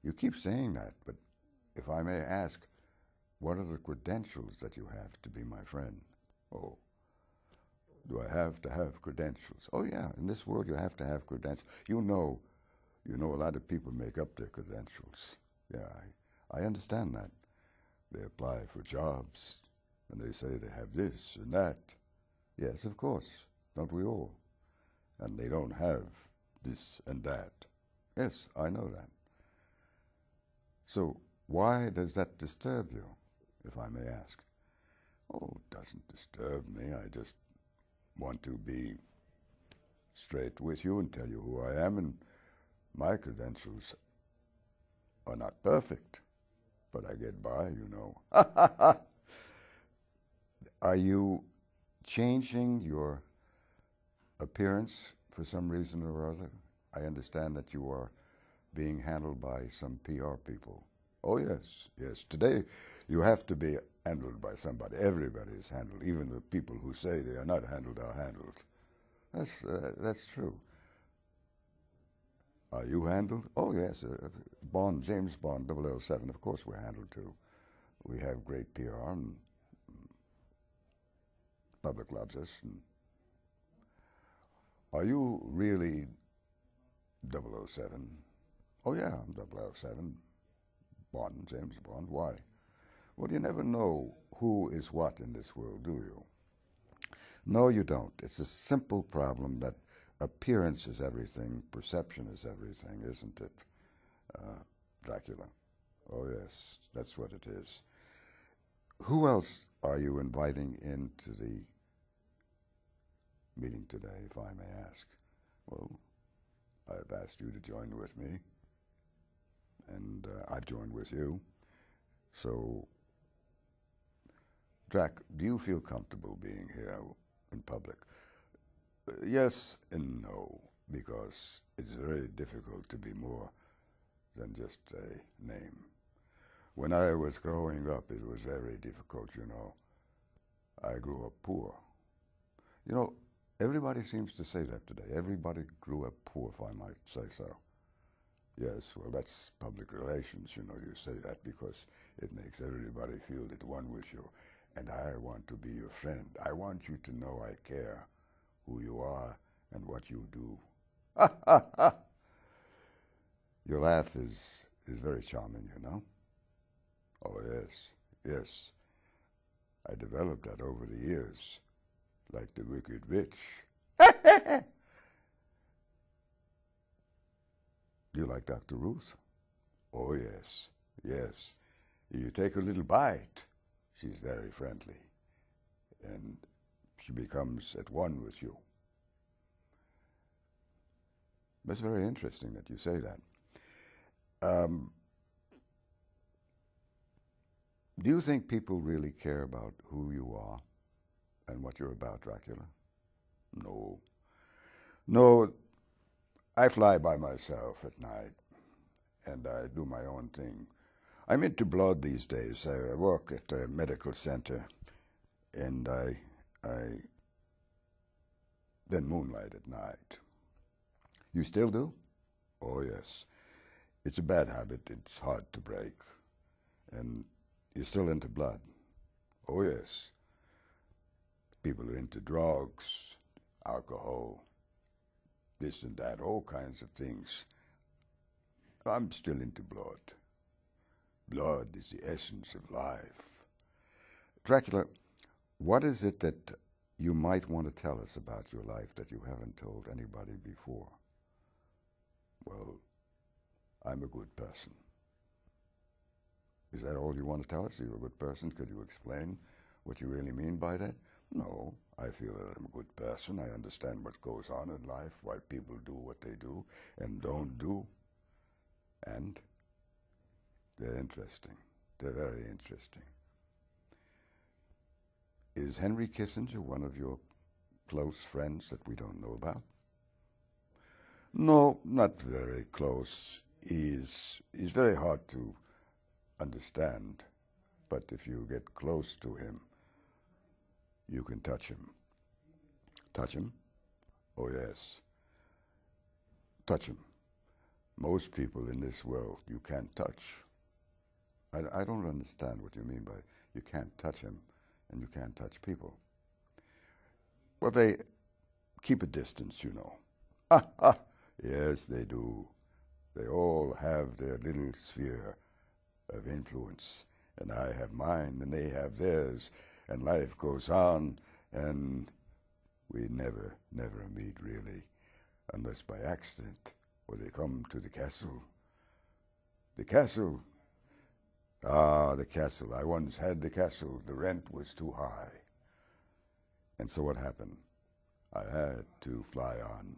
You keep saying that, but if I may ask, what are the credentials that you have to be my friend? Oh, do I have to have credentials? Oh yeah, in this world you have to have credentials. You know a lot of people make up their credentials. Yeah, I understand that. They apply for jobs, and they say they have this and that. Yes, of course, don't we all? And they don't have this and that. Yes, I know that. So why does that disturb you, if I may ask? Oh, it doesn't disturb me. I just want to be straight with you and tell you who I am, and my credentials are not perfect, but I get by, you know. Are you changing your appearance for some reason or other? I understand that you are being handled by some PR people. Oh, yes, yes. Today, you have to be handled by somebody. Everybody is handled. Even the people who say they are not handled are handled. That's true. Are you handled? Oh, yes. Bond, James Bond, 007, of course we're handled too. We have great PR, and public loves us. And are you really 007? Oh, yeah, I'm 007. Bond, James Bond. Why? Well, you never know who is what in this world, do you? No, you don't. It's a simple problem that appearance is everything, perception is everything, isn't it? Dracula. Oh, yes, that's what it is. Who else are you inviting into the meeting today, if I may ask? Well, I've asked you to join with me, and I've joined with you. So, Drac, do you feel comfortable being here in public? Yes and no, because it's very difficult to be more than just a name. When I was growing up, it was very difficult, you know. I grew up poor. You know, everybody seems to say that today. Everybody grew up poor, if I might say so. Yes, well, that's public relations, you know. You say that because it makes everybody feel at one with you. And I want to be your friend. I want you to know I care who you are and what you do. Your laugh is very charming, you know. Oh, yes, yes. I developed that over the years, like the Wicked Witch. Do you like Dr. Ruth? Oh, yes, yes. You take a little bite, she's very friendly, and she becomes at one with you. That's very interesting that you say that. Do you think people really care about who you are and what you're about, Dracula? No. No, I fly by myself at night, and I do my own thing. I'm into blood these days. I work at a medical center, and I then moonlight at night. You still do? Oh, yes. It's a bad habit. It's hard to break. And you're still into blood? Oh, yes. People are into drugs, alcohol, this and that, all kinds of things. I'm still into blood. Blood is the essence of life. Dracula, what is it that you might want to tell us about your life that you haven't told anybody before? Well, I'm a good person. Is that all you want to tell us? You're a good person? Could you explain what you really mean by that? No, I feel that I'm a good person. I understand what goes on in life, why people do what they do and don't do. And they're interesting. They're very interesting. Is Henry Kissinger one of your close friends that we don't know about? No, not very close. He's very hard to understand, but if you get close to him, you can touch him. Touch him? Oh, yes. Touch him. most people in this world you can't touch. I don't understand what you mean by you can't touch him and you can't touch people. Well, they keep a distance, you know. Ah, ah, yes, they do. They all have their little sphere of influence, and I have mine, and they have theirs, and life goes on, and we never meet, really, unless by accident, or they come to the castle. The castle. Ah, the castle. I once had the castle. The rent was too high. And so what happened? I had to fly on.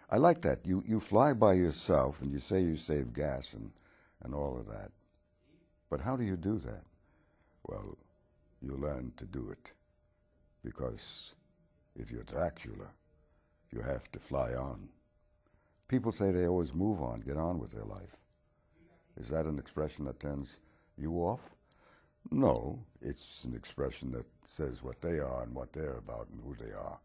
I like that. You fly by yourself, and you say you save gas and all of that. But how do you do that? Well, you learn to do it. Because if you're Dracula, you have to fly on. People say they always move on, get on with their life. Is that an expression that turns you off? No, it's an expression that says what they are and what they're about and who they are.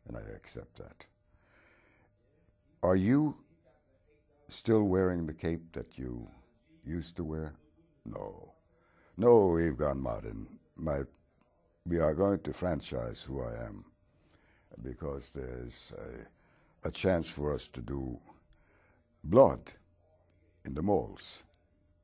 And I accept that. Are you still wearing the cape that you used to wear? No. No, we've gone modern. We are going to franchise who I am because there's a chance for us to do blood in the malls.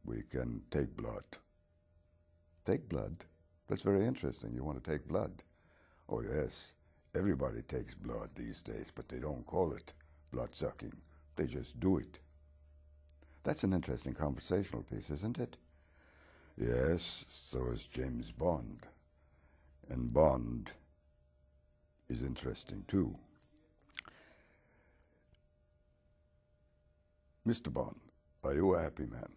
We can take blood. Take blood? That's very interesting. You want to take blood? Oh, yes. Everybody takes blood these days, but they don't call it blood sucking. They just do it. That's an interesting conversational piece, isn't it? Yes, so is James Bond. And Bond is interesting, too. Mr. Bond, are you a happy man?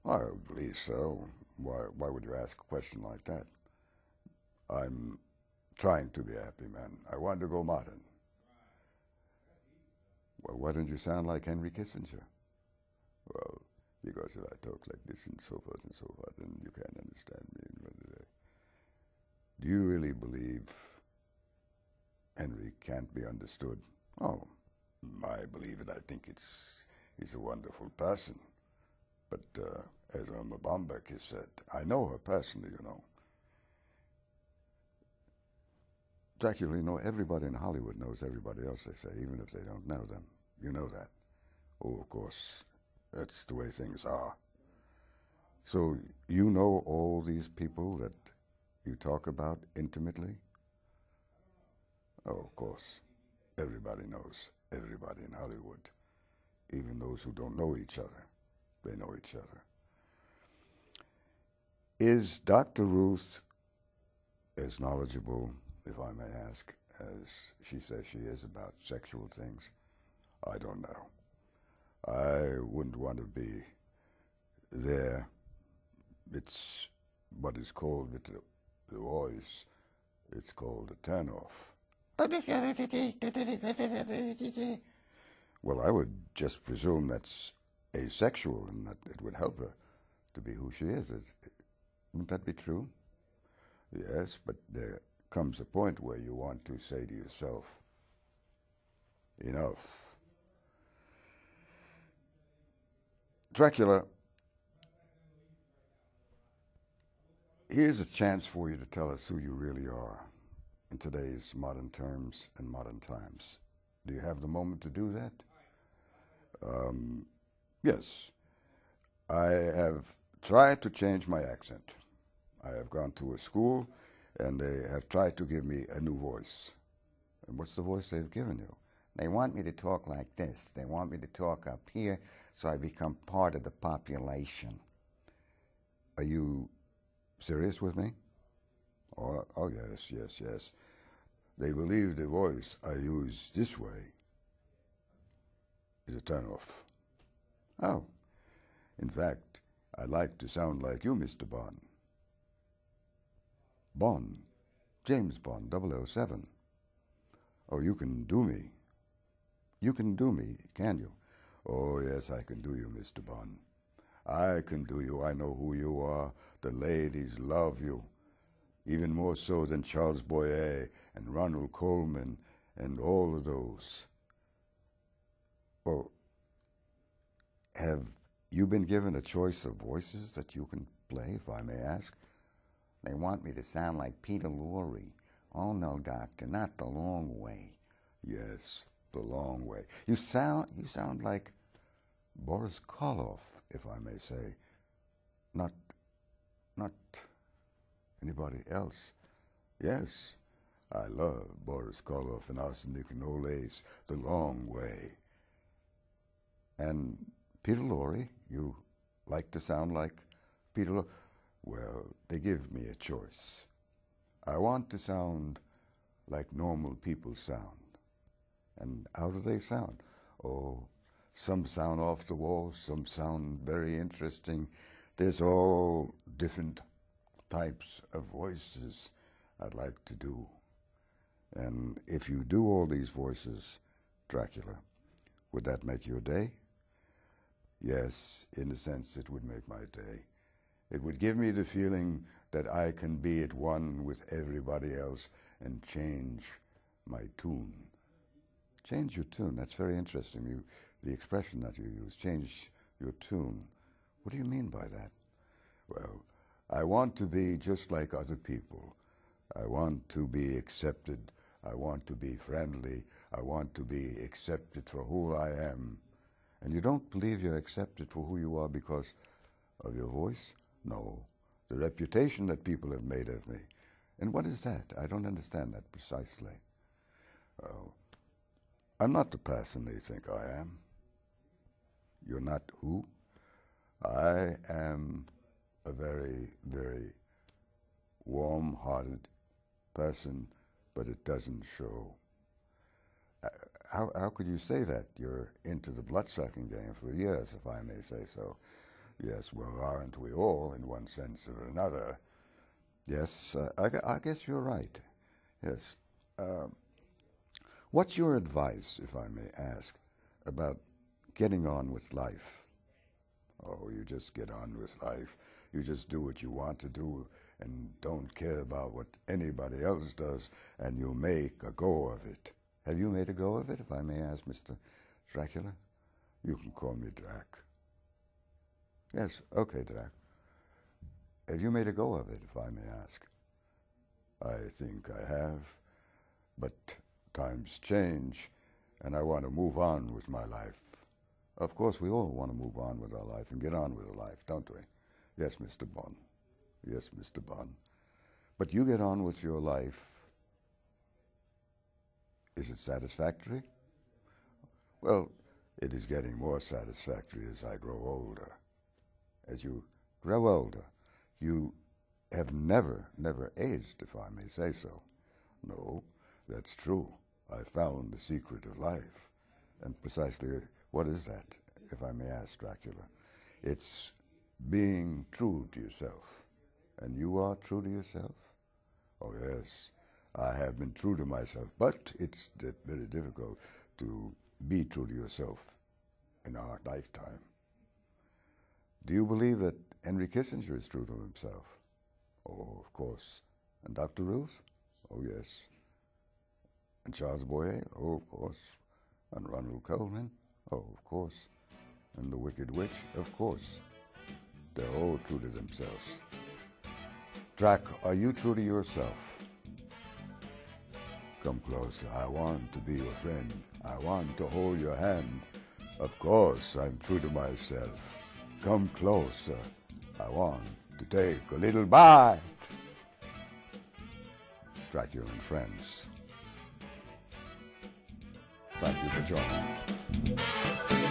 I believe so. Why would you ask a question like that? I'm trying to be a happy man. I want to go modern. Well, why don't you sound like Henry Kissinger? Well, because if I talk like this and so forth, then you can't understand me. Do you really believe Henry can't be understood? Oh, I believe it. I think he's a wonderful person. But as Irma Bombeck has said, I know her personally, you know. Dracula, you know, everybody in Hollywood knows everybody else, they say, even if they don't know them. You know that. Oh, of course, that's the way things are. So you know all these people that you talk about intimately? Oh, of course. Everybody knows everybody in Hollywood. Even those who don't know each other, they know each other. Is Dr. Ruth as knowledgeable, if I may ask, as she says she is about sexual things? I don't know. I wouldn't want to be there. It's what is called with the voice, it's called a turn-off. Well, I would just presume that's asexual and that it would help her to be who she is. Wouldn't that be true? Yes, but there comes a point where you want to say to yourself, enough. Dracula, here's a chance for you to tell us who you really are in today's modern terms and modern times. Do you have the moment to do that? Yes. I have tried to change my accent. I have gone to a school, and they have tried to give me a new voice. And what's the voice they've given you? They want me to talk like this. They want me to talk up here, so I become part of the population. Are you serious with me? Oh, yes. They believe the voice I use this way is a turn-off. Oh, in fact, I like to sound like you, Mr. Bond. Bond, James Bond, 007. Oh, you can do me. You can do me, can you? Oh, yes, I can do you, Mr. Bond. I can do you. I know who you are. The ladies love you, even more so than Charles Boyer and Ronald Colman and all of those. Well, Have you been given a choice of voices that you can play, if I may ask? They want me to sound like Peter Lorre. Oh, no, Doctor, not the long way. Yes, the long way. You sound like Boris Karloff, if I may say. Not anybody else. Yes, I love Boris Karloff and Arsenic and Olays, The Long Way. And Peter Lorre, you like to sound like Peter Lorre? Well, they give me a choice. I want to sound like normal people sound. And how do they sound? Oh, some sound off the wall, some sound very interesting. There's all different types of voices I'd like to do. And if you do all these voices, Dracula, would that make your day? Yes, in a sense it would make my day. It would give me the feeling that I can be at one with everybody else and change my tune. Change your tune, that's very interesting. The expression that you use, change your tune. What do you mean by that? Well, I want to be just like other people. I want to be accepted. I want to be friendly. I want to be accepted for who I am. And you don't believe you're accepted for who you are because of your voice? No. The reputation that people have made of me. And what is that? I don't understand that precisely. I'm not the person they think I am. You're not who? I am a very, very warm-hearted person, but it doesn't show. How could you say that? You're into the blood-sucking game for years, if I may say so. Yes, well, aren't we all, in one sense or another? Yes, I guess you're right. Yes. What's your advice, if I may ask, about getting on with life? Oh, you just get on with life. You just do what you want to do and don't care about what anybody else does, and you make a go of it. Have you made a go of it, if I may ask, Mr. Dracula? You can call me Drac. Yes, okay, Drac. Have you made a go of it, if I may ask? I think I have, but times change, and I want to move on with my life. Of course, we all want to move on with our life and get on with our life, don't we? Yes, Mr. Bond. Yes, Mr. Bond. But you get on with your life. Is it satisfactory? Well, it is getting more satisfactory as I grow older. As you grow older, you have never aged, if I may say so. No, that's true. I found the secret of life. And precisely, what is that, if I may ask, Dracula? It's being true to yourself. And you are true to yourself? Oh, yes. I have been true to myself, but it's very difficult to be true to yourself in our lifetime. Do you believe that Henry Kissinger is true to himself? Oh, of course. And Dr. Ruth? Oh, yes. And Charles Boyer? Oh, of course. And Ronald Colman? Oh, of course. And the Wicked Witch? Of course. They're all true to themselves. Drac, are you true to yourself? Come closer. I want to be your friend. I want to hold your hand. Of course, I'm true to myself. Come closer. I want to take a little bite. Dracula and Friends. Thank you for joining.